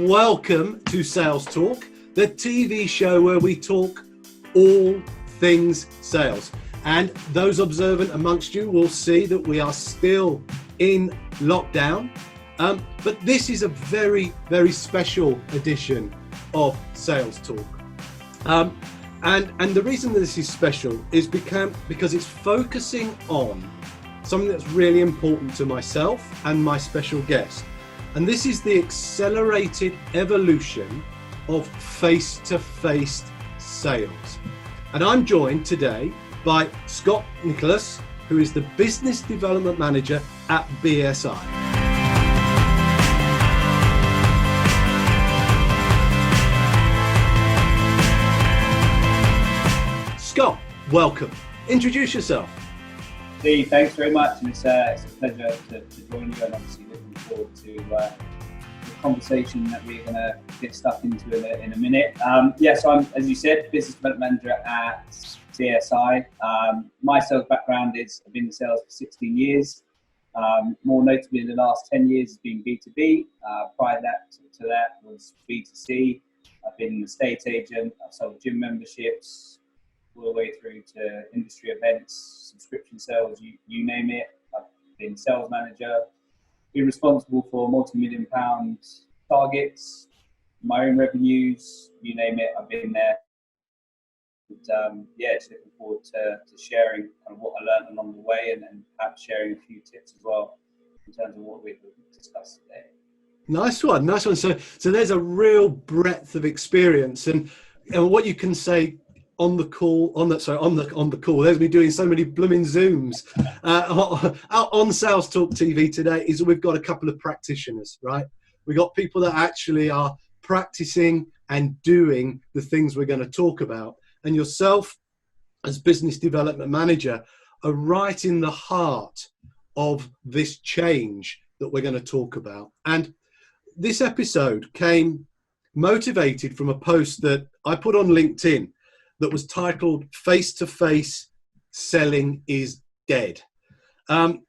welcome to Sales Talk, the TV show where we talk all things sales. And those observant amongst you will see that we are still in lockdown, but this is a very, very special edition of Sales Talk. And the reason that this is special is because it's focusing on something that's really important to myself and my special guest. And this is the accelerated evolution of face-to-face sales. And I'm joined today by Scott McNicholas, who is the Business Development Manager at BSI. Scott, welcome. Introduce yourself. Steve, thanks very much. And it's a pleasure to join you, and obviously looking forward to the conversation that we're going to get stuck into in a minute. So I'm, as you said, Business Development Manager at BSI. My sales background is I've been in sales for 16 years. More notably in the last 10 years has been B2B. Prior to that was B2C. I've been an estate agent. I've sold gym memberships, all the way through to industry events, subscription sales, you name it. I've been sales manager, been responsible for multi-million pound targets, my own revenues, you name it, I've been there. And, just looking forward to sharing kind of what I learned along the way, and perhaps sharing a few tips as well in terms of what we've discussed today. Nice one. So there's a real breadth of experience, and what you can say on the call. There's me doing so many blooming Zooms out on Sales Talk TV today. Is we've got a couple of practitioners, right? We've got people that actually are practicing and doing the things we're going to talk about. And yourself, as Business Development Manager, are right in the heart of this change that we're going to talk about. And this episode came motivated from a post that I put on LinkedIn that was titled "Face-to-Face Selling is Dead." And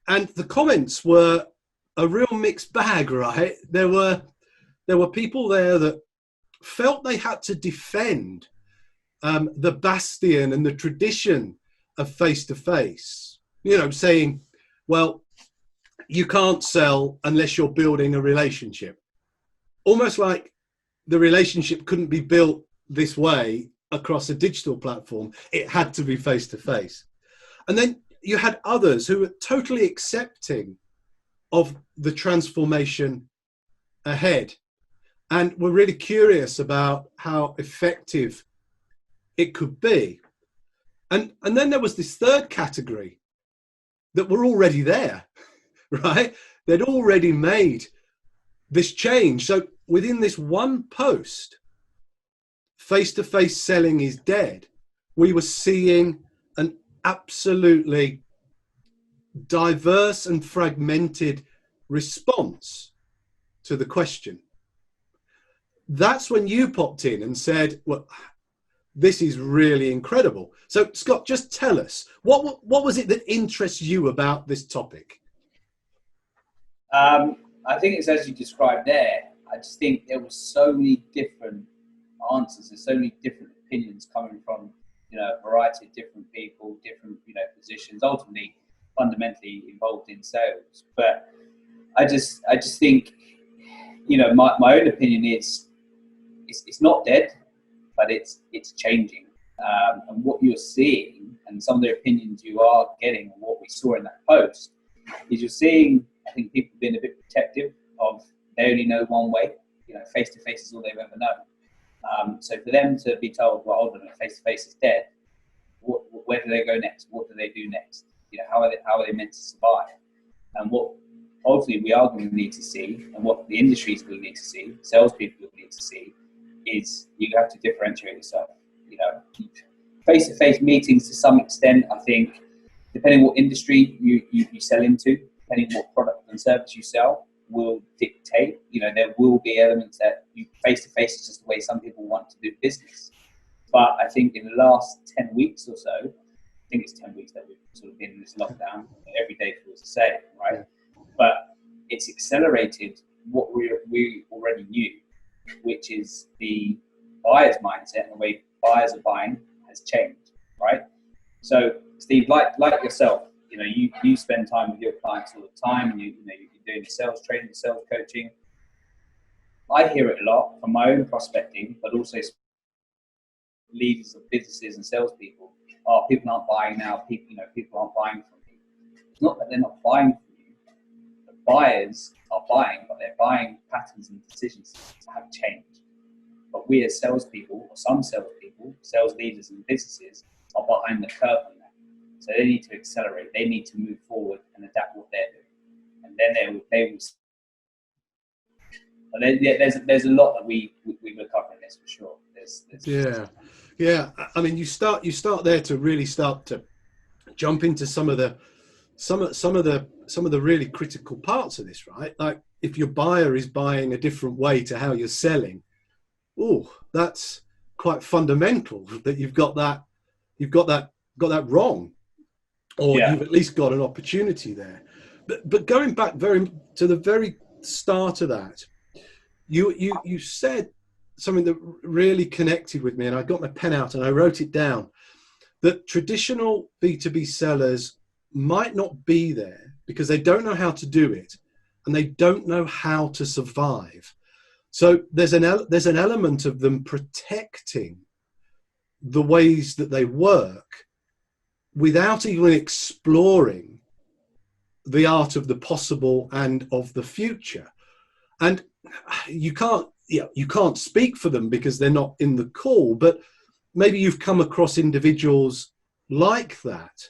the comments were a real mixed bag, right? There were people there that felt they had to defend the bastion and the tradition of face-to-face, saying, well, you can't sell unless you're building a relationship. Almost like the relationship couldn't be built this way across a digital platform. It had to be face-to-face. And then you had others who were totally accepting of the transformation ahead and were really curious about how effective it could be. And then there was this third category that were already there, right? They'd already made this change. So within this one post, face-to-face selling is dead, we were seeing an absolutely diverse and fragmented response to the question. That's when you popped in and said, well, this is really incredible. So Scott, just tell us, what was it that interests you about this topic? I think it's as you described there. I just think there were so many different answers. There's so many different opinions coming from, a variety of different people, different, positions, ultimately fundamentally involved in sales. But I just think, my own opinion is it's not dead, but it's changing. And what you're seeing, and some of the opinions you are getting, and what we saw in that post, is you're seeing, I think, people being a bit protective of, they only know one way. Face-to-face is all they've ever known. So for them to be told, well, hold on, face-to-face is dead, where do they go next? What do they do next? How are they meant to survive? And what ultimately we are going to need to see, and what the industry is going to need to see, salespeople will need to see, is you have to differentiate yourself. Face-to-face meetings to some extent, I think, depending what industry you sell into, depending what product and service you sell, will dictate. There will be elements that face-to-face is just the way some people want to do business. But I think in the last 10 weeks or so, I think it's 10 weeks that we've sort of been in this lockdown, every day feels the same, right? But it's accelerated what we already knew, which is the buyer's mindset and the way buyers are buying has changed, right? So, Steve, like yourself, you spend time with your clients all the time, and you're doing the sales training, sales coaching. I hear it a lot from my own prospecting, but also leaders of businesses and salespeople. Oh, people aren't buying now. People aren't buying from me. It's not that they're not buying from you. The buyers are buying, but their buying patterns and decisions have changed. But we as salespeople, or some salespeople, sales leaders and businesses, are behind the curve on that. So they need to accelerate. They need to move forward and adapt what they're doing, and then they will. There's a lot that we will cover in this for sure. Yeah. I mean, you start there to really start to jump into some of the really critical parts of this, right? Like if your buyer is buying a different way to how you're selling, that's quite fundamental. That you've got that wrong, or you've at least got an opportunity there. But going back to the very start of that, you said something that really connected with me, and I got my pen out and I wrote it down, that traditional B2B sellers might not be there because they don't know how to do it and they don't know how to survive. So there's an element of them protecting the ways that they work without even exploring the art of the possible and of the future. And you can't speak for them because they're not in the call, but maybe you've come across individuals like that.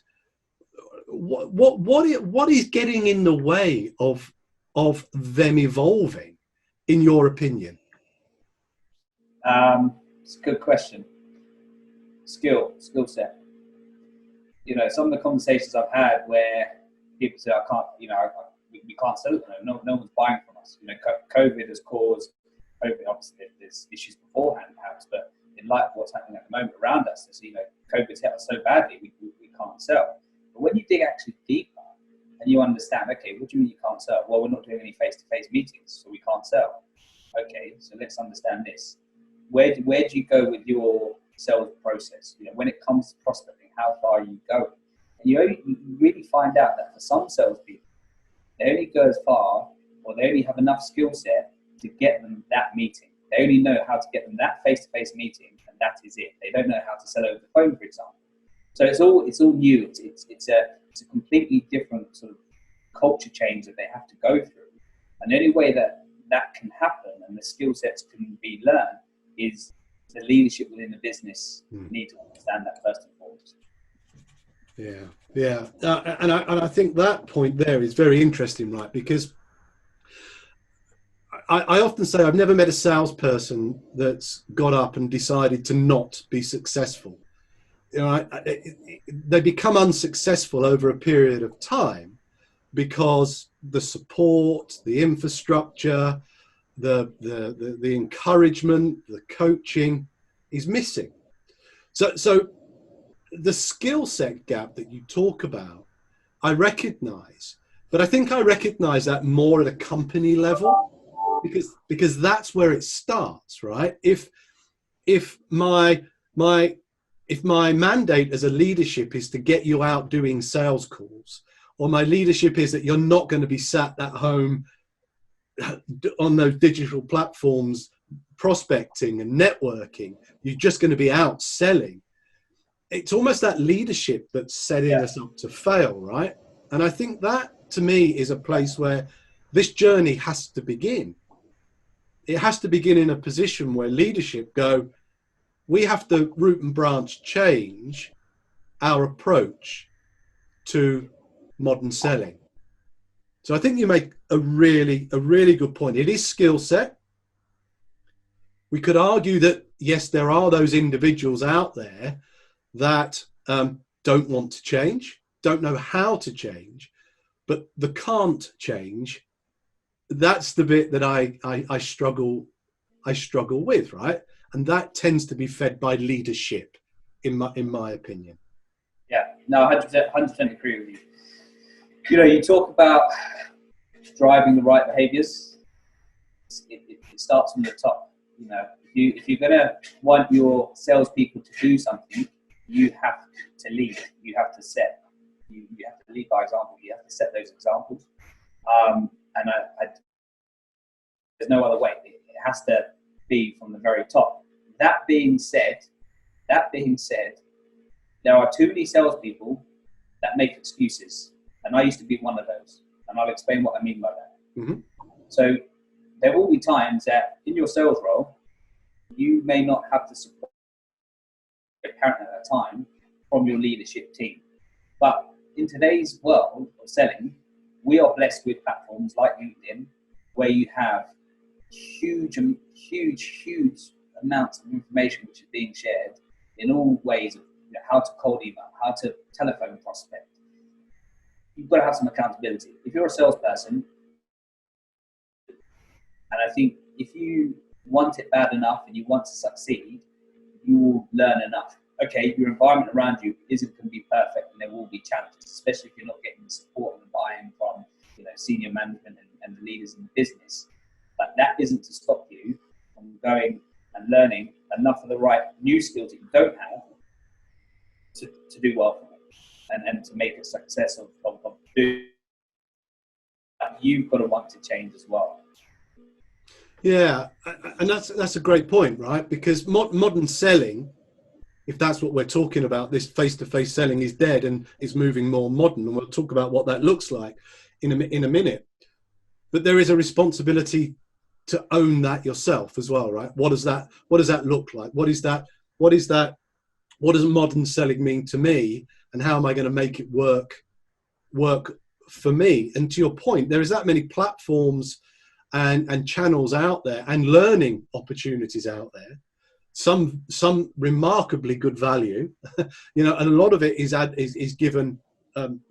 What is getting in the way of them evolving, in your opinion? It's a good question. Skill set. Some of the conversations I've had where people say, I can't, we can't sell it. No one's buying from us. COVID has caused, obviously there's issues beforehand perhaps, but in light of what's happening at the moment around us, COVID's hit us so badly, we can't sell. But when you dig actually deeper and you understand, okay, what do you mean you can't sell? Well, we're not doing any face-to-face meetings, so we can't sell. Okay, so let's understand this. Where do you go with your sales process? When it comes to prospecting, how far are you going? And you really find out that for some salespeople, they only go as far, or they only have enough skill set to get them that meeting. They only know how to get them that face-to-face meeting, and that is it. They don't know how to sell over the phone, for example. So it's all new. It's a completely different sort of culture change that they have to go through. And the only way that can happen and the skill sets can be learned is the leadership within the business need to understand that first and foremost. Yeah. And I think that point there is very interesting, right? Because I often say I've never met a salesperson that's got up and decided to not be successful. They become unsuccessful over a period of time because the support, the infrastructure, the encouragement, the coaching is missing. So the skill set gap that you talk about, I recognize, but I think I recognize that more at a company level because that's where it starts, right? If my mandate as a leadership is to get you out doing sales calls, or my leadership is that you're not going to be sat at home on those digital platforms prospecting and networking, you're just going to be out selling. It's almost that leadership that's setting us up to fail, right? And I think that, to me, is a place where this journey has to begin. It has to begin in a position where leadership go, we have to root and branch change our approach to modern selling. So I think you make a really good point. It is skill set. We could argue that, yes, there are those individuals out there that don't want to change, don't know how to change, but the can't change, that's the bit that I struggle with, right? And that tends to be fed by leadership, in my opinion. Yeah, no, 100% agree with you. You talk about driving the right behaviors. it starts from the top. You know, if you're gonna want your salespeople to do something, you have to lead. You have to set. You have to lead by example. You have to set those examples. And there's no other way. It has to be from the very top. That being said, there are too many salespeople that make excuses, and I used to be one of those. And I'll explain what I mean by that. Mm-hmm. So there will be times that in your sales role, you may not have the support apparent at that time from your leadership team. But in today's world of selling, we are blessed with platforms like LinkedIn, where you have huge amounts of information which is being shared in all ways of how to cold email, how to telephone prospect. You've got to have some accountability. If you're a salesperson, and I think if you want it bad enough and you want to succeed, you will learn enough. Okay, your environment around you isn't going to be perfect, and there will be challenges, especially if you're not getting the support and the buy-in from senior management and the leaders in the business. But that isn't to stop you from going and learning enough of the right new skills that you don't have to do well from it and to make a success of doing. You've got to want to change as well. Yeah, and that's a great point, right? Because modern selling, if that's what we're talking about, this face-to-face selling is dead and is moving more modern, and we'll talk about what that looks like in a minute. But there is a responsibility to own that yourself as well, right? What does that look like? What does modern selling mean to me, and how am I going to make it work for me? And to your point, there is that many platforms and channels out there and learning opportunities out there. Some remarkably good value, and a lot of it is given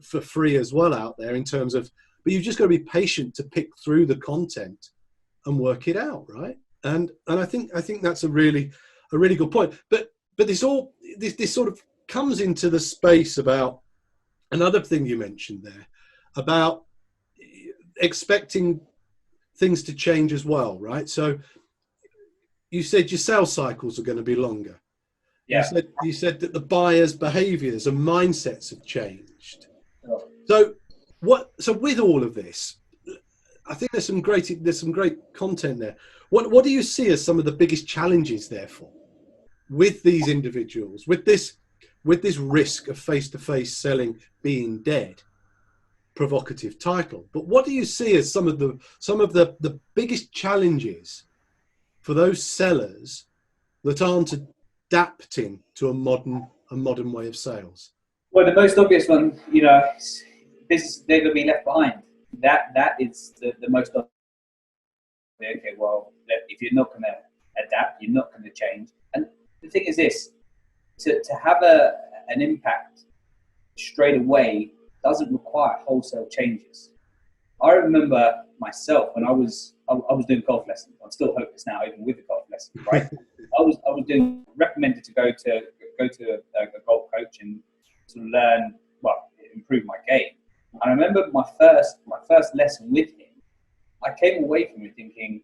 for free as well out there in terms of. But you've just got to be patient to pick through the content and work it out, right? And I think that's a really good point. But this sort of comes into the space about another thing you mentioned there about expecting things to change as well, right? So you said your sales cycles are going to be longer. Yeah. You said that the buyers' behaviors and mindsets have changed. Oh. So with all of this, I think there's some great content there. What do you see as some of the biggest challenges, therefore, with these individuals, with this risk of face-to-face selling being dead? Provocative title, but what do you see as some of the biggest challenges for those sellers that aren't adapting to a modern way of sales? Well, the most obvious one, they're going to be left behind. That is the most obvious. Okay, well, if you're not going to adapt, you're not going to change. And the thing is this, to have an impact straight away doesn't require wholesale changes. I remember myself when I was doing golf lessons. I'm still hopeless now, even with the golf lessons, right? I was recommended to go to a golf coach and to learn, improve my game. And I remember my first lesson with him. I came away from it thinking,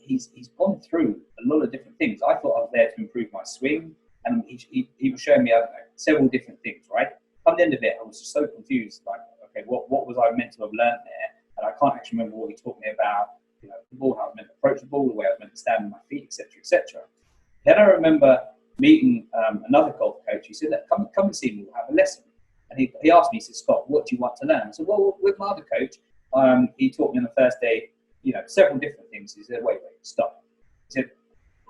he's gone through a lot of different things. I thought I was there to improve my swing, and he was showing me several different things, right? By the end of it, I was just so confused. Like, okay, what was I meant to have learned there? And I can't actually remember what he taught me about, the ball, how I was meant to approach the ball, the way I was meant to stand on my feet, etc., etc. Then I remember meeting another golf coach. He said, "Come and see me. We'll have a lesson." And he asked me, he said, "Scott, what do you want to learn?" I said, "Well, with my other coach, he taught me on the first day, several different things." He said, "Wait, stop." He said,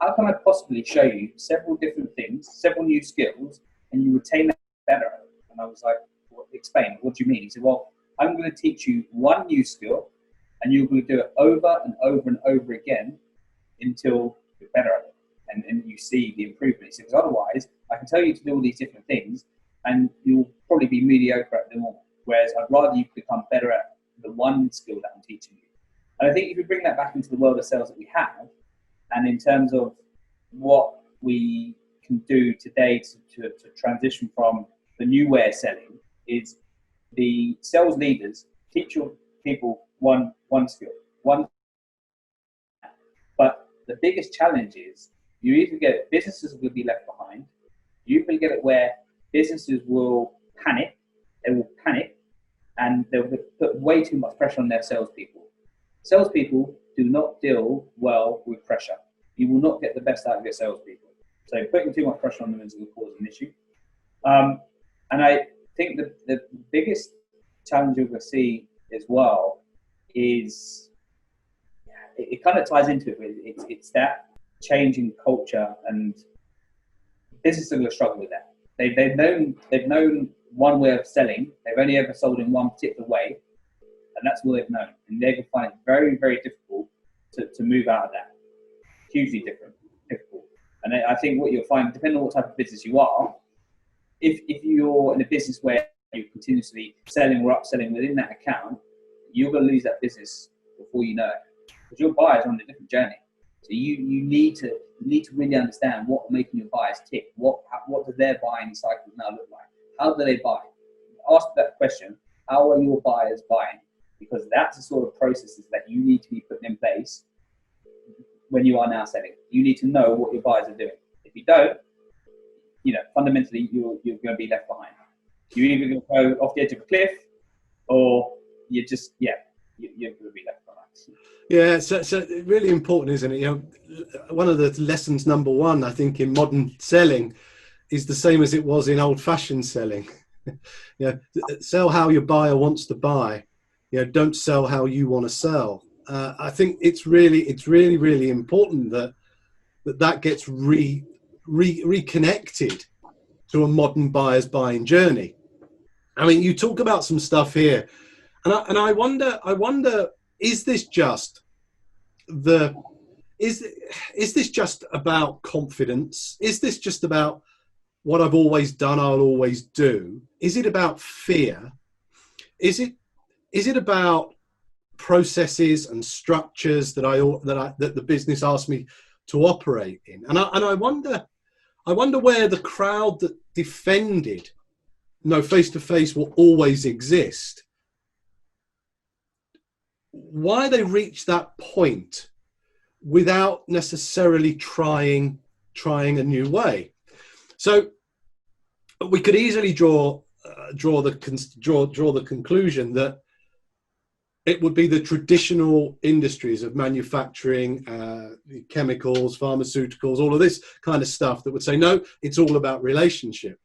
"How can I possibly show you several different things, several new skills, and you retain that better?" And I was like, "Explain, what do you mean?" He said, "Well, I'm going to teach you one new skill, and you're going to do it over and over and over again until you're better at it, and you see the improvement." He said, "Because otherwise, I can tell you to do all these different things, and you'll probably be mediocre at them all. Whereas I'd rather you become better at the one skill that I'm teaching you." And I think if we bring that back into the world of sales that we have, and in terms of what we can do today to transition from the new way of selling, is the sales leaders teach your people one skill, the biggest challenge is you either get businesses will be left behind, you can get it where businesses will panic, they will panic, and they'll put way too much pressure on their salespeople. Salespeople do not deal well with pressure. You will not get the best out of your salespeople. So putting too much pressure on them is going to cause an issue. And I think the biggest challenge you're going to see as well is, it kind of ties into it. It's that change in culture, and businesses are going to struggle with that. They've known one way of selling. They've only ever sold in one particular way, and that's all they've known. And they're going to find it very, very difficult to move out of that. Hugely difficult. And I think what you'll find, depending on what type of business you are, if you're in a business where you're continuously selling or upselling within that account, you're going to lose that business before you know it, because your buyers are on a different journey. So you need to really understand what making your buyers tick. What does their buying cycle now look like? How do they buy? Ask that question. How are your buyers buying? Because that's the sort of processes that you need to be putting in place when you are now selling. You need to know what your buyers are doing. If you don't, fundamentally you're going to be left behind. You're either going to go off the edge of a cliff, or you're going to be left behind. Yeah, so really important, isn't it? One of the lessons, number one, I think, in modern selling is the same as it was in old-fashioned selling. Sell how your buyer wants to buy. Don't sell how you want to sell. I think it's really, really important that gets reconnected to a modern buyer's buying journey. I mean, you talk about some stuff here, and I wonder, is this just about confidence? Is this just about what I've always done, I'll always do? Is it about fear? Is it about processes and structures that the business asked me to operate in? And I wonder where the crowd that defended face-to-face will always exist, why they reach that point without necessarily trying a new way. So we could easily draw the conclusion that it would be the traditional industries of manufacturing, chemicals, pharmaceuticals, all of this kind of stuff that would say, no, it's all about relationship.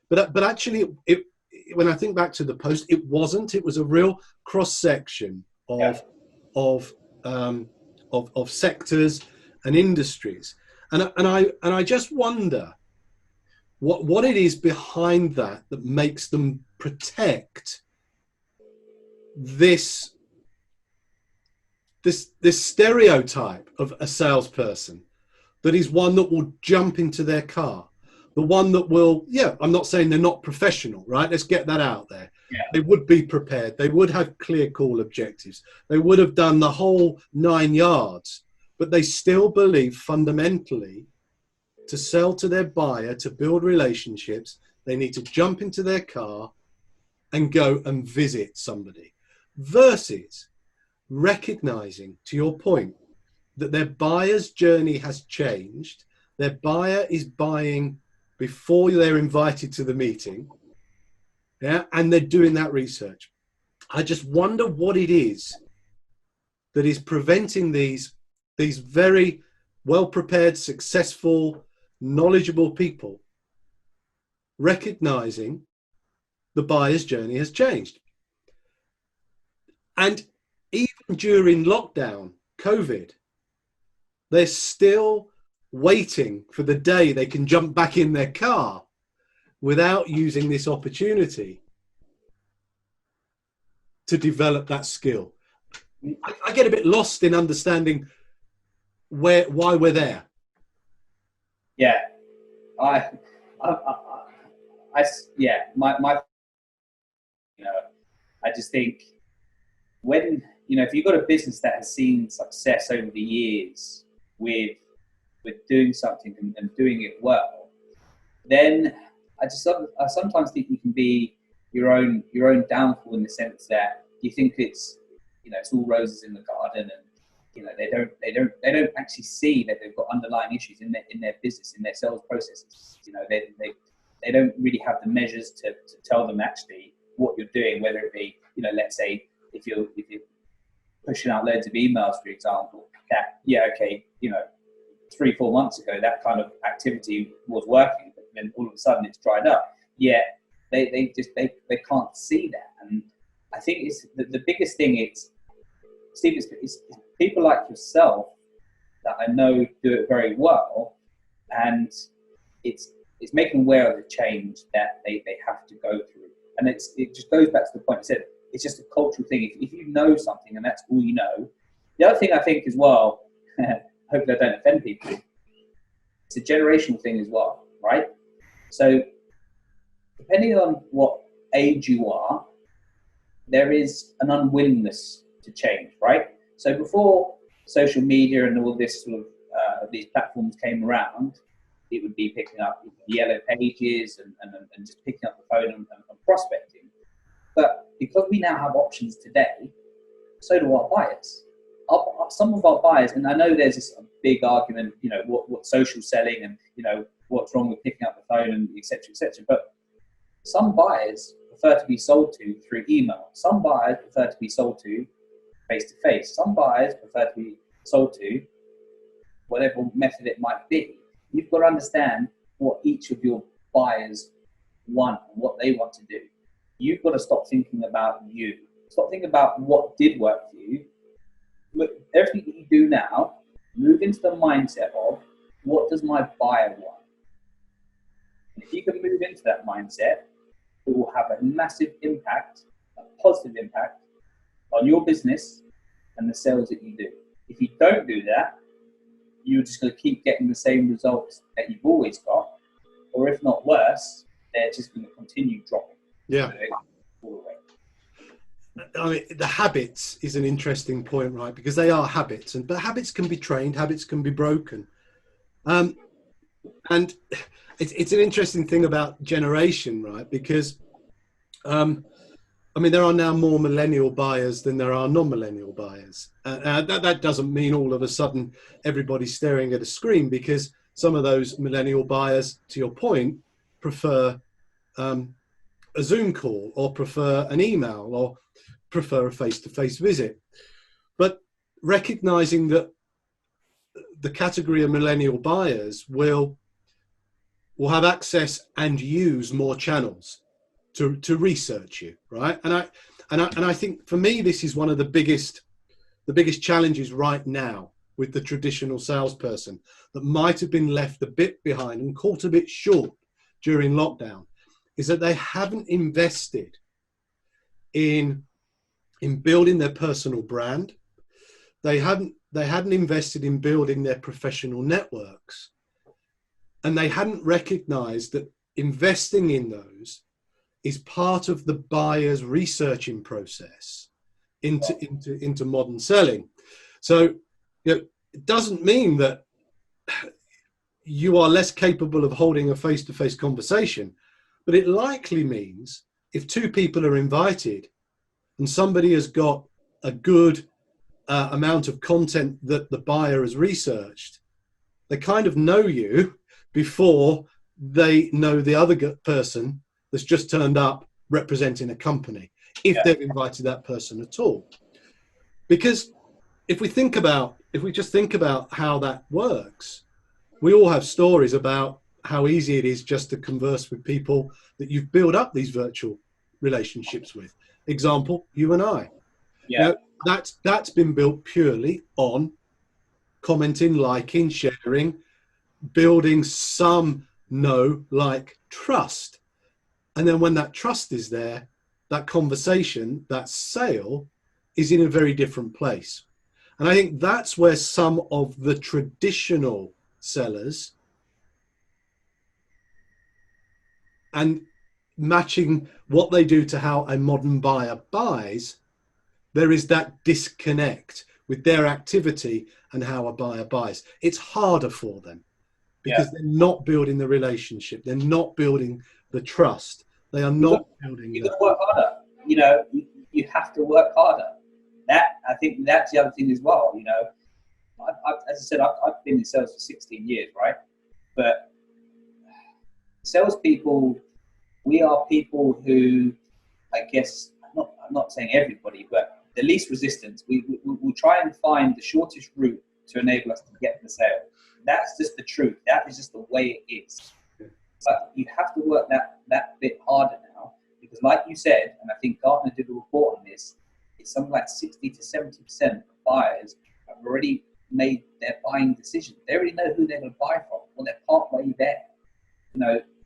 But actually, when I think back to the post, it wasn't. It was a real cross-section of sectors and industries. And I just wonder what it is behind that makes them protect this stereotype of a salesperson that is one that will jump into their car, the one that will, I'm not saying they're not professional, right? Let's get that out there. Yeah. They would be prepared. They would have clear call objectives. They would have done the whole 9 yards, but they still believe fundamentally to sell to their buyer, to build relationships, they need to jump into their car and go and visit somebody, versus recognizing, to your point, that their buyer's journey has changed. Their buyer is buying before they're invited to the meeting, and they're doing that research. I just wonder what it is that is preventing these very well-prepared, successful, knowledgeable people recognizing the buyer's journey has changed. And even during lockdown, COVID, they're still waiting for the day they can jump back in their car without using this opportunity to develop that skill. I get a bit lost in understanding why we're there. Yeah, my I just think when, if you've got a business that has seen success over the years with doing something and doing it well, then I sometimes think you can be your own downfall, in the sense that you think it's all roses in the garden, and they don't actually see that they've got underlying issues in their business, in their sales processes. They don't really have the measures to tell them actually what you're doing, whether it be, let's say if you're pushing out loads of emails, for example, that, 3-4 months ago, that kind of activity was working, but then all of a sudden it's dried up. Yeah, they can't see that. And I think it's the biggest thing. Steve, it's people like yourself that I know do it very well, and it's making aware of the change that they have to go through. And it just goes back to the point I said, it's just a cultural thing. If you know something and that's all you know. The other thing I think as well, hopefully I don't offend people, it's a generational thing as well, right? So depending on what age you are, there is an unwillingness to change, right? So before social media and all this sort of these platforms came around, it would be picking up yellow pages and just picking up the phone and prospecting. But because we now have options today, so do our buyers. Some of our buyers, and I know there's this big argument, what social selling and, what's wrong with picking up the phone and et cetera, but some buyers prefer to be sold to through email. Some buyers prefer to be sold to face-to-face. Some buyers prefer to be sold to whatever method it might be. You've got to understand what each of your buyers want and what they want to do. You've got to stop thinking about you. Stop thinking about what did work for you. Look, everything that you do now, move into the mindset of what does my buyer want? And if you can move into that mindset, it will have a massive impact, a positive impact on your business and the sales that you do. If you don't do that, you're just going to keep getting the same results that you've always got, or if not worse, they're just going to continue dropping. Yeah. I mean, the habits is an interesting point, right? Because they are habits, but habits can be trained, habits can be broken. And it's an interesting thing about generation, right? Because, there are now more millennial buyers than there are non-millennial buyers. That doesn't mean all of a sudden everybody's staring at a screen, because some of those millennial buyers, to your point, prefer a Zoom call or prefer an email or prefer a face-to-face visit. But recognizing that the category of millennial buyers will have access and use more channels to research you, right? And I think for me, this is one of the biggest challenges right now with the traditional salesperson that might have been left a bit behind and caught a bit short during lockdown, is that they haven't invested in building their personal brand. They hadn't invested in building their professional networks, and they hadn't recognized that investing in those is part of the buyer's researching process into modern selling. So it doesn't mean that you are less capable of holding a face-to-face conversation, but it likely means if two people are invited and somebody has got a good amount of content that the buyer has researched, they kind of know you before they know the other person that's just turned up representing a company, if they've invited that person at all. Because if we just think about how that works, we all have stories about how easy it is just to converse with people that you've built up these virtual relationships with. Example, you and I. Yeah. That's been built purely on commenting, liking, sharing, building some trust. And then when that trust is there, that conversation, that sale is in a very different place. And I think that's where some of the traditional sellers, and matching what they do to how a modern buyer buys, there is that disconnect with their activity and how a buyer buys. It's harder for them because they're not building the relationship. They're not building the trust. They are not building. You've got to work harder. You have to work harder. I think that's the other thing as well. as I said, I've been in sales for 16 years, right? But salespeople, we are people who, I guess, I'm not saying everybody, but the least resistance. We'll try and find the shortest route to enable us to get the sale. That's just the truth. That is just the way it is. But you have to work that bit harder now, because like you said, and I think Gartner did a report on this, it's something like 60 to 70% of buyers have already made their buying decision. They already know who they're going to buy from, or they're partway there.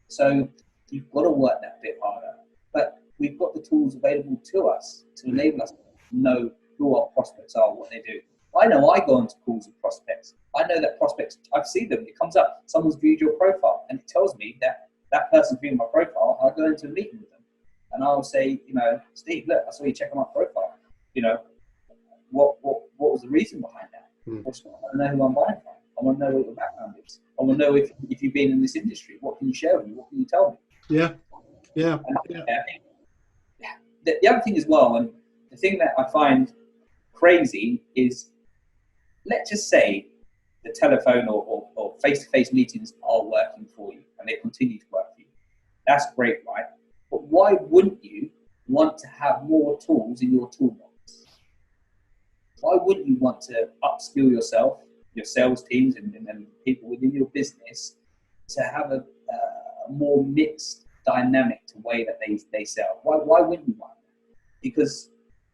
So you've got to work that bit harder. But we've got the tools available to us to enable us to know who our prospects are, what they do. I know I go into calls with prospects. I know that prospects, I've seen them. It comes up, someone's viewed your profile, and it tells me that person's viewing my profile. I'll go into a meeting with them, and I'll say, Steve, look, I saw you checking my profile. What was the reason behind that? I want to know who I'm buying from. I want to know what your background is. I want to know if you've been in this industry. What can you share with me? What can you tell me? Yeah. The other thing as well, and the thing that I find crazy is, let's just say the telephone or face-to-face meetings are working for you and they continue to work for you. That's great, right? But why wouldn't you want to have more tools in your toolbox? Why wouldn't you want to upskill yourself, your sales teams and people within your business to have a more mixed dynamic to way that they sell? Why wouldn't you want that? Because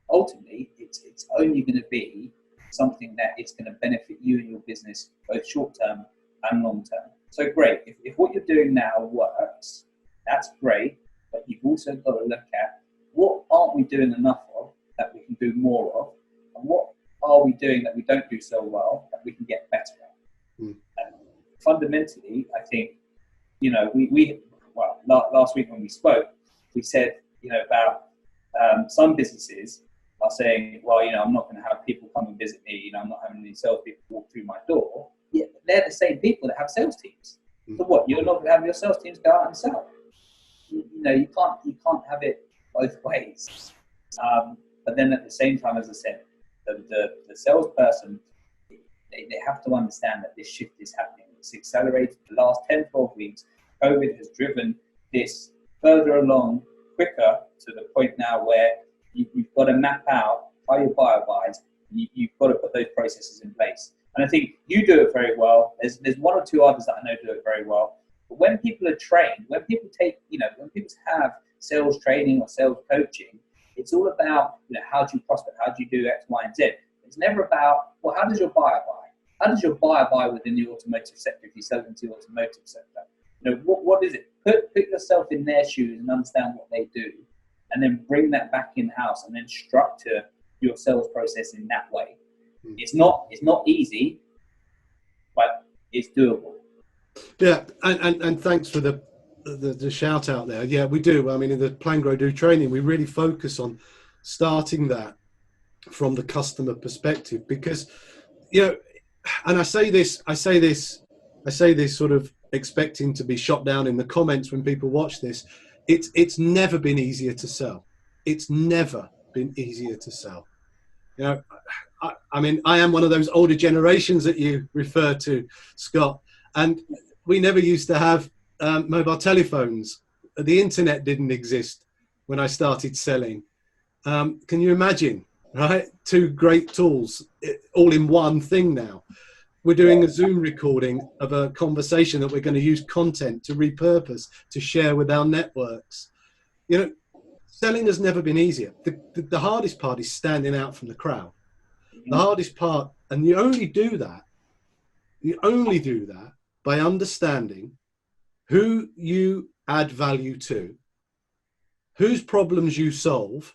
ultimately it's only going to be something that it's going to benefit you and your business both short term and long term. So great, if what you're doing now works, that's great, but you've also got to look at what aren't we doing enough of that we can do more of, and what are we doing that we don't do so well that we can get better at. And fundamentally, I think, last week when we spoke, we said, about some businesses are saying, well, I'm not going to have people come and visit me. I'm not having any sales people walk through my door. Yeah, they're the same people that have sales teams. So what? You're not going to have your sales teams go out and sell. You can't have it both ways. But then at the same time, as I said, the salesperson, they have to understand that this shift is happening. It's accelerated the last 10, 12 weeks. COVID has driven this further along quicker to the point now where you've got to map out how your buyer buys. You've got to put those processes in place. And I think you do it very well. There's one or two others that I know do it very well. But when people are trained, when people have sales training or sales coaching, it's all about, how do you prospect? How do you do X, Y, and Z? It's never about, well, how does your buyer buy? How does your buyer buy within the automotive sector if you sell into the automotive sector? What is it? Put yourself in their shoes and understand what they do, and then bring that back in-house and then structure your sales process in that way. It's not easy, but it's doable. Yeah, and thanks for the shout out there. Yeah, we do. I mean, in the Plan, Grow, Do training, we really focus on starting that from the customer perspective, because, and I say this sort of expecting to be shot down in the comments when people watch this. It's never been easier to sell. It's never been easier to sell. I mean, I am one of those older generations that you refer to, Scott, and we never used to have mobile telephones. The internet didn't exist when I started selling. Can you imagine, right? Two great tools all in one thing now. We're doing a Zoom recording of a conversation that we're going to use content to repurpose, to share with our networks. Selling has never been easier. The hardest part is standing out from the crowd. The hardest part, and you only do that by understanding who you add value to, whose problems you solve,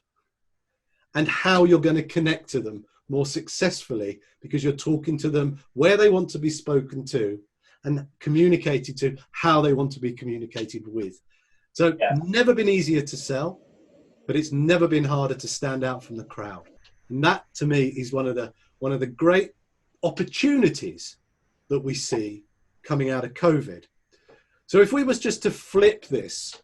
and how you're going to connect to them more successfully, because you're talking to them where they want to be spoken to and communicated to how they want to be communicated with. So never been easier to sell, but it's never been harder to stand out from the crowd. And that, to me, is one of the great opportunities that we see coming out of COVID. So if we was just to flip this,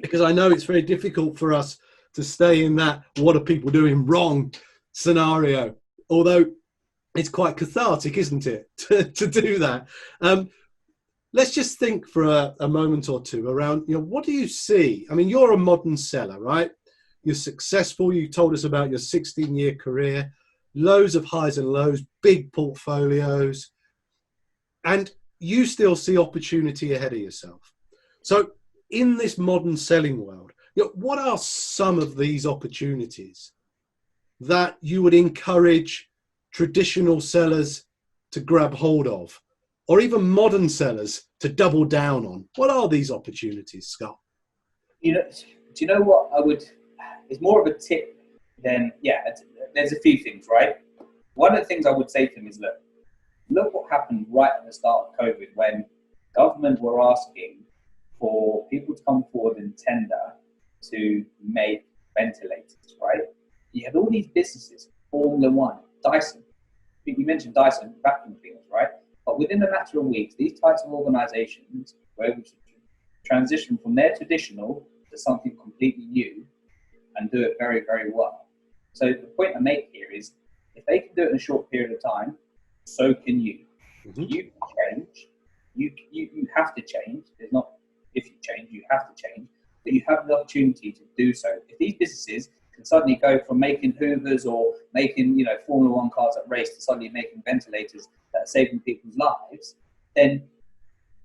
because I know it's very difficult for us to stay in that what are people doing wrong scenario, although it's quite cathartic, isn't it, to do that? Let's just think for a moment or two around, what do you see? I mean, you're a modern seller, right? You're successful. You told us about your 16-year career, loads of highs and lows, big portfolios, and you still see opportunity ahead of yourself. So in this modern selling world, what are some of these opportunities that you would encourage traditional sellers to grab hold of, or even modern sellers to double down on? What are these opportunities, Scott? Do you know what I would? It's more of a tip than there's a few things, right? One of the things I would say to them is, look what happened right at the start of COVID when government were asking for people to come forward and tender to make ventilators, right? You had all these businesses, Formula One, Dyson. You mentioned Dyson, vacuum cleaners, right? But within a matter of weeks, these types of organizations were able to transition from their traditional to something completely new and do it very, very well. So the point I make here is, if they can do it in a short period of time, so can you. Mm-hmm. You can change. You have to change. There's not if you change, you have to change. But you have the opportunity to do so. If these businesses can suddenly go from making Hoovers or making Formula One cars that race to suddenly making ventilators that are saving people's lives, then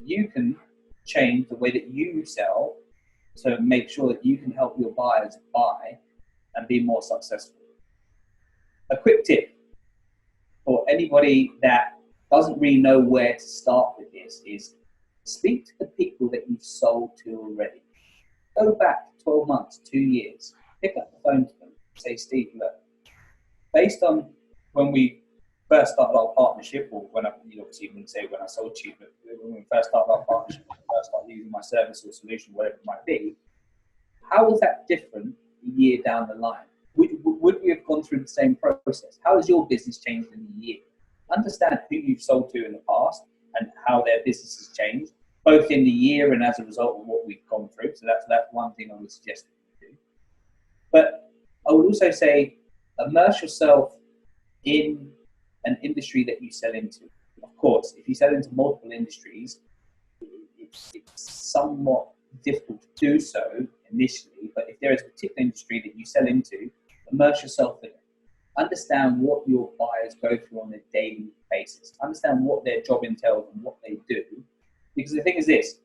you can change the way that you sell to make sure that you can help your buyers buy and be more successful. A quick tip for anybody that doesn't really know where to start with this is speak to the people that you've sold to already. Go back 12 months, 2 years, pick up the phone to them, say, Steve, look, based on when we first started our partnership, or when you obviously wouldn't say when I sold to you, but when we first started our partnership, when we first started using my service or solution, whatever it might be, how was that different a year down the line? Would we have gone through the same process? How has your business changed in a year? Understand who you've sold to in the past and how their business has changed, both in the year and as a result of what we've gone through. So that's one thing I would suggest that you do. But I would also say, immerse yourself in an industry that you sell into. Of course, if you sell into multiple industries, it's somewhat difficult to do so initially, but if there is a particular industry that you sell into, immerse yourself in it. Understand what your buyers go through on a daily basis. Understand what their job entails and what they do. Because the thing is this,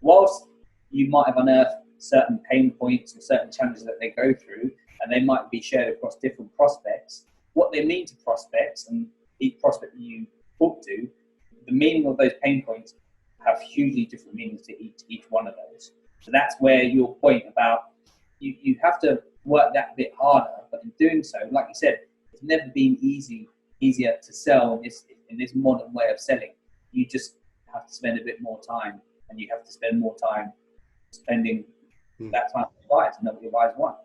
whilst you might have unearthed certain pain points or certain challenges that they go through, and they might be shared across different prospects, what they mean to prospects and each prospect that you talk to, the meaning of those pain points have hugely different meanings to each one of those. So that's where your point about you have to work that bit harder, but in doing so, like you said, it's never been easier to sell in this modern way of selling. You just have to spend a bit more time, and you have to spend more time spending that time with your buyers and know what your buyers want.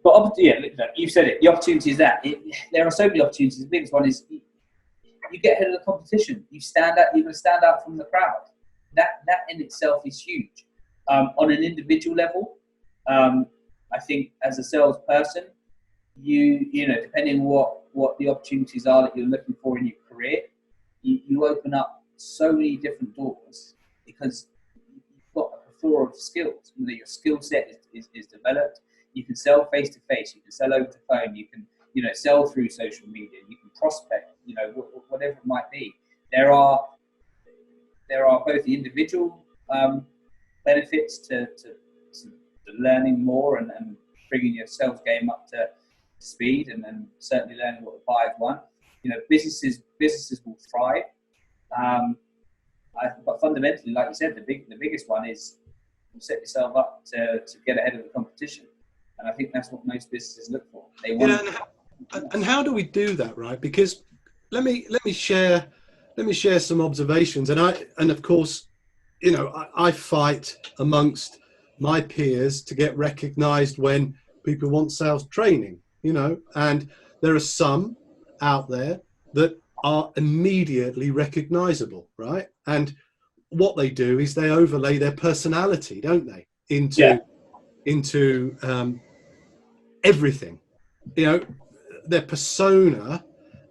But yeah, you said it. The opportunity is that there are so many opportunities. The biggest one is you get ahead of the competition. You stand out. You're going to stand out from the crowd. That in itself is huge. On an individual level, I think as a salesperson, you know, depending on what the opportunities are that you're looking for in your career, you open up so many different doors because you've got a plethora of skills. You know, your skill set is developed. You can sell face to face. You can sell over the phone. You can, sell through social media. You can prospect. Whatever it might be. There are both the individual benefits to learning more and bringing your sales game up to speed, and then certainly learning what the buyers want. Businesses will thrive. But fundamentally, like you said, the biggest one is you set yourself up to get ahead of the competition. And I think that's what most businesses look for. They want. And how do we do that, right? Because let me share some observations, and of course, I fight amongst my peers to get recognised when people want sales training, and there are some out there that are immediately recognisable, right? And what they do is they overlay their personality, don't they, into everything. their persona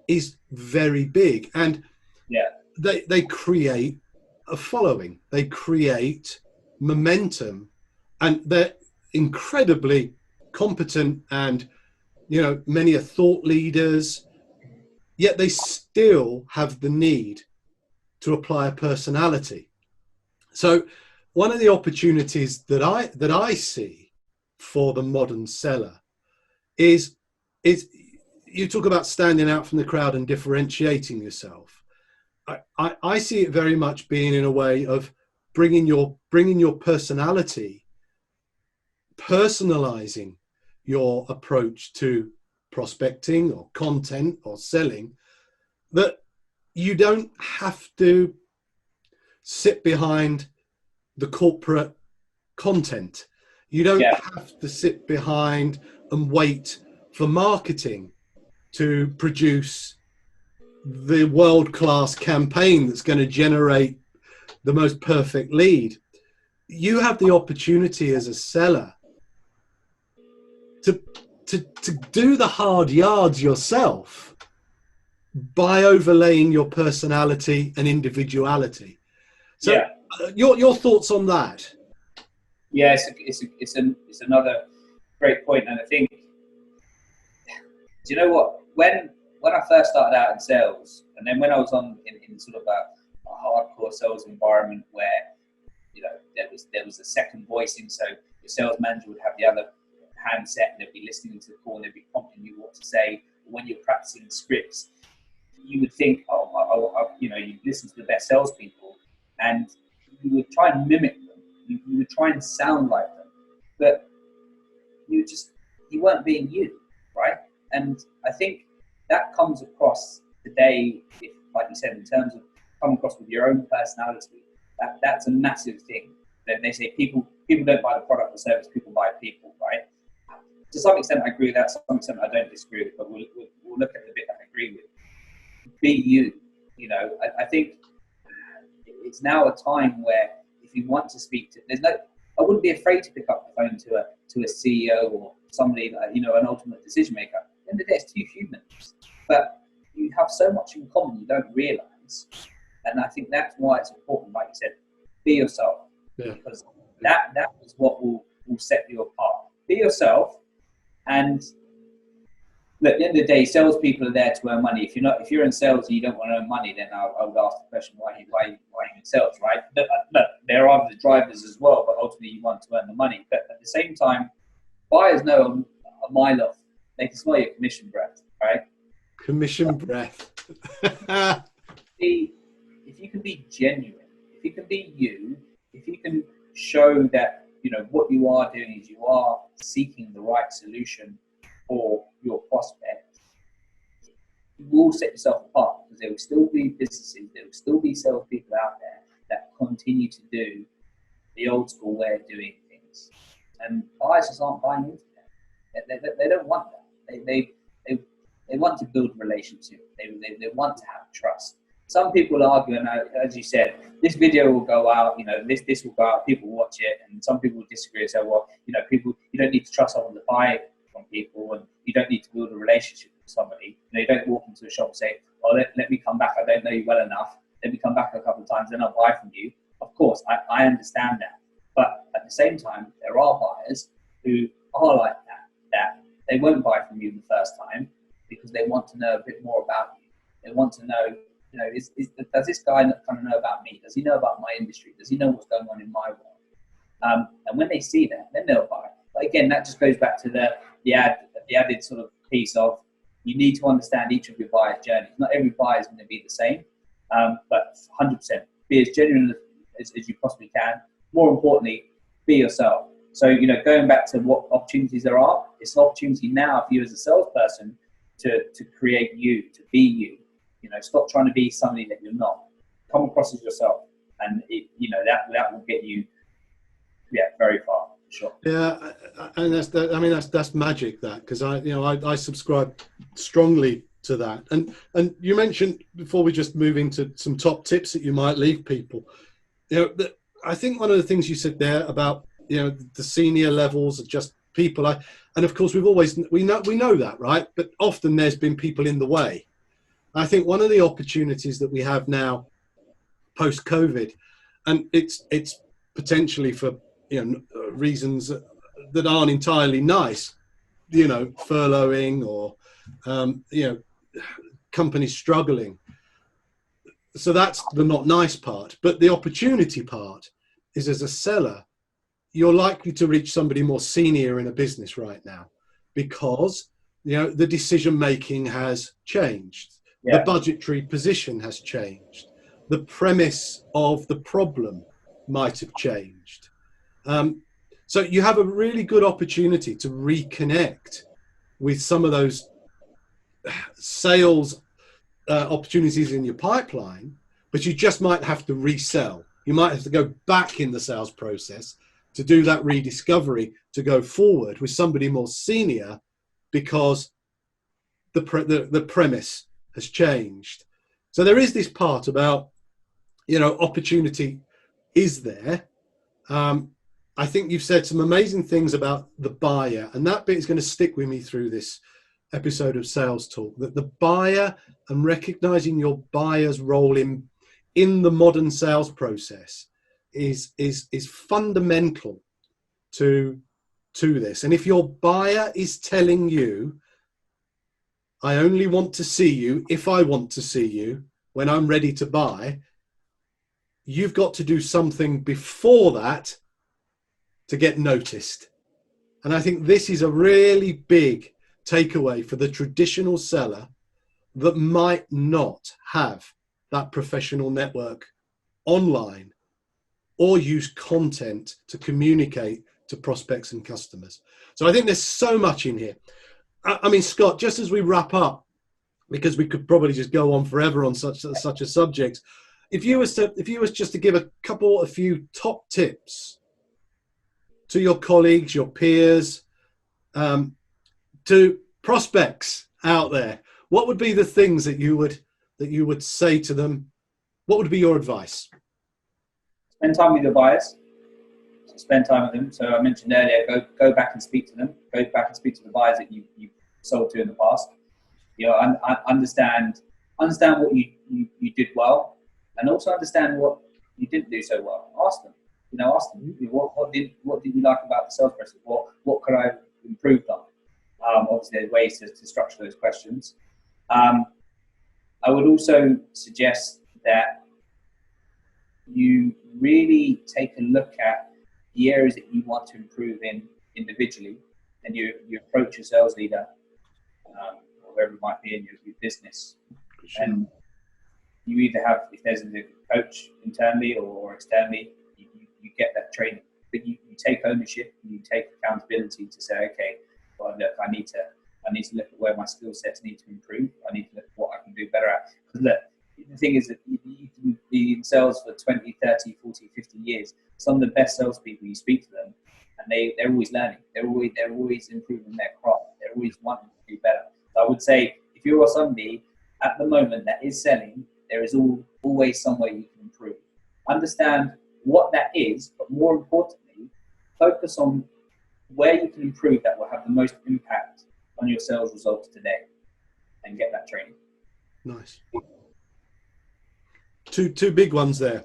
is very big, and Yeah. they create a following, they create momentum, and they're incredibly competent, and many are thought leaders, yet they still have the need to apply a personality. So one of the opportunities that I see for the modern seller is you talk about standing out from the crowd and differentiating yourself. I see it very much being in a way of bringing your personality, personalizing your approach to prospecting or content or selling, that you don't have to sit behind the corporate content. You don't have to sit behind and wait for marketing to produce the world-class campaign that's going to generate the most perfect lead. You have the opportunity as a seller to do the hard yards yourself by overlaying your personality and individuality. So your thoughts on that? Yeah, it's another great point, and I think, do you know what? When I first started out in sales, and then when I was in sort of a hardcore sales environment where there was a second voicing, so the sales manager would have the other handset and they'd be listening to the call and they'd be prompting you what to say. When you're practicing scripts, you would think, you listen to the best salespeople and you would try and mimic them. You would try and sound like them, but you weren't being you, right? And I think that comes across today, if, like you said, in terms of coming across with your own personality. That's a massive thing. They say people don't buy the product or service, people buy people, right? To some extent, I agree with that. To some extent, I don't disagree with it. But we'll look at the bit that I agree with. Be you. I think it's now a time where if you want to speak to, I wouldn't be afraid to pick up the phone to a CEO or somebody that, an ultimate decision maker. At the end of the day, it's two humans, but you have so much in common you don't realize. And I think that's why it's important, like you said, be yourself, because that is what will set you apart. Be yourself, and at the end of the day, salespeople are there to earn money. If you're in sales and you don't want to earn money, then I would ask the question, why are you in sales, right? But there are the drivers as well, but ultimately you want to earn the money. But at the same time, buyers know a mile off. They can smell your commission breath, right? Commission breath. If you can be genuine, if you can be you, if you can show that what you are doing is you are seeking the right solution for your prospect, you will set yourself apart, because there will still be businesses, there will still be salespeople out there that continue to do the old school way of doing things, and buyers just aren't buying into that. They don't want that. They want to build relationships. They want to have trust. Some people argue, and as you said, this video will go out, this will go out, people will watch it, and some people will disagree and say, well, people, you don't need to trust someone to buy from people, and you don't need to build a relationship with somebody. You don't walk into a shop and say, oh, let me come back, I don't know you well enough, let me come back a couple of times, then I'll buy from you. Of course, I understand that. But at the same time, there are buyers who are like that they won't buy from you the first time because they want to know a bit more about you. They want to know, does this guy kind of know about me? Does he know about my industry? Does he know what's going on in my world? And when they see that, then they'll buy. But again, that just goes back to the added sort of piece of, you need to understand each of your buyer's journeys. Not every buyer is going to be the same, but 100% be as genuine as you possibly can. More importantly, be yourself. So, going back to what opportunities there are, it's an opportunity now for you as a salesperson to create you, to be you. Stop trying to be somebody that you're not. Come across as yourself, and that will get you, very far. Sure. Yeah, and that's magic. That, because I subscribe strongly to that. And you mentioned before we just move into some top tips that you might leave people. I think one of the things you said there about the senior levels are just people. And of course, we know that, right? But often there's been people in the way. I think one of the opportunities that we have now, post COVID, and it's potentially for reasons that aren't entirely nice, furloughing or companies struggling. So that's the not nice part. But the opportunity part is, as a seller, you're likely to reach somebody more senior in a business right now, because the decision making has changed. Yeah. The budgetary position has changed. The premise of the problem might have changed. So you have a really good opportunity to reconnect with some of those sales opportunities in your pipeline, but you just might have to resell. You might have to go back in the sales process to do that rediscovery, to go forward with somebody more senior, because the premise has changed. So there is this part about, opportunity is there. I think you've said some amazing things about the buyer, and that bit is going to stick with me through this episode of Sales Talk, that the buyer and recognizing your buyer's role in the modern sales process is fundamental to this. And if your buyer is telling you, I only want to see you if I want to see you, when I'm ready to buy, you've got to do something before that to get noticed. And I think this is a really big takeaway for the traditional seller that might not have that professional network online or use content to communicate to prospects and customers. So I think there's so much in here. I mean, Scott, just as we wrap up, because we could probably just go on forever on such a subject, if you was just to give a few top tips to your colleagues, your peers, to prospects out there, what would be the things that you would say to them? What would be your advice? Spend time with your buyers. Spend time with them. So I mentioned earlier, go back and speak to them. Go back and speak to the buyers that you've sold to in the past. Understand what you did well, and also understand what you didn't do so well. Ask them. What did you like about the sales process? What could I have improved on? Obviously, there's ways to structure those questions. I would also suggest that you really take a look at the areas that you want to improve in individually, and you approach your sales leader, or wherever it might be in your business. Sure. And you either have, if there's a coach internally or externally, you get that training, but you take ownership, you take accountability to say, okay, well, look, I need to look at where my skill sets need to improve. I need to look at what I can do better at. Because look, the thing is that you can be in sales for 20, 30, 40, 50 years. Some of the best salespeople, you speak to them, and they're always learning. They're always improving their craft. They're always wanting to do better. So I would say, if you are somebody at the moment that is selling, there is always some way you can improve. Understand what that is, but more importantly, focus on where you can improve that will have the most impact on your sales results today, and get that training. Nice. Two big ones there.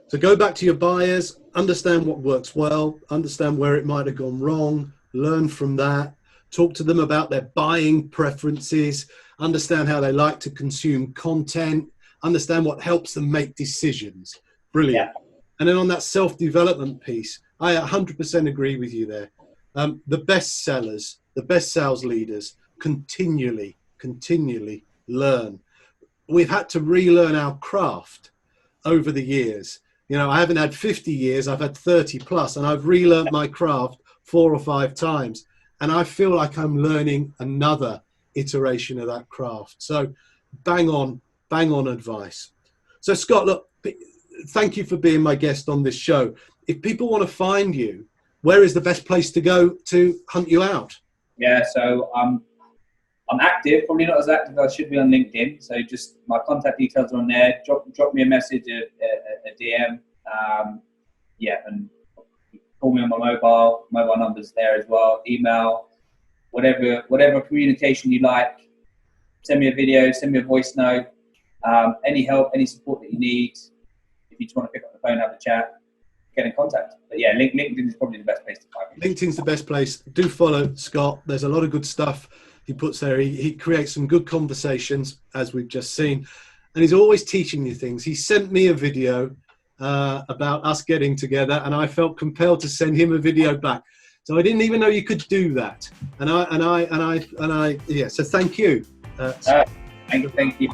So go back to your buyers, understand what works well, understand where it might have gone wrong, learn from that, talk to them about their buying preferences, understand how they like to consume content, understand what helps them make decisions. Brilliant. Yeah. And then on that self-development piece, I 100% agree with you there. The best sellers, the best sales leaders continually learn. We've had to relearn our craft over the years. I haven't had 50 years, I've had 30 plus, and I've relearned my craft 4 or 5 times. And I feel like I'm learning another iteration of that craft. So bang on advice. So Scott, look, thank you for being my guest on this show. If people want to find you, where is the best place to go to hunt you out? Yeah, so I'm active, probably not as active as I should be on LinkedIn. So just my contact details are on there. Drop me a message, a DM. And call me on my mobile number's there as well, email, whatever communication you like. Send me a video, send me a voice note, any help, any support that you need. If you just want to pick up the phone, have a chat, get in contact. But yeah, LinkedIn is probably the best place to find me. LinkedIn's the best place. Do follow Scott. There's a lot of good stuff he puts there. He creates some good conversations, as we've just seen. And he's always teaching you things. He sent me a video about us getting together, and I felt compelled to send him a video back. So I didn't even know you could do that. Yeah. So thank you. Thank you.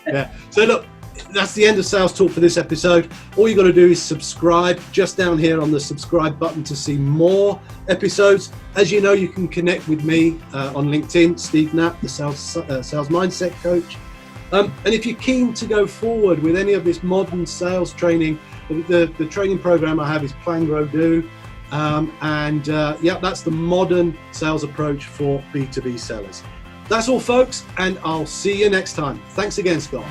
Yeah. So look, that's the end of Sales Talk for this episode. All you got to do is subscribe just down here on the subscribe button to see more episodes. As you know, you can connect with me on LinkedIn, Steve Knapp, the sales mindset coach. And if you're keen to go forward with any of this modern sales training, the training program I have is Plan, Grow, Do. That's the modern sales approach for B2B sellers. That's all, folks, and I'll see you next time. Thanks again, Scott.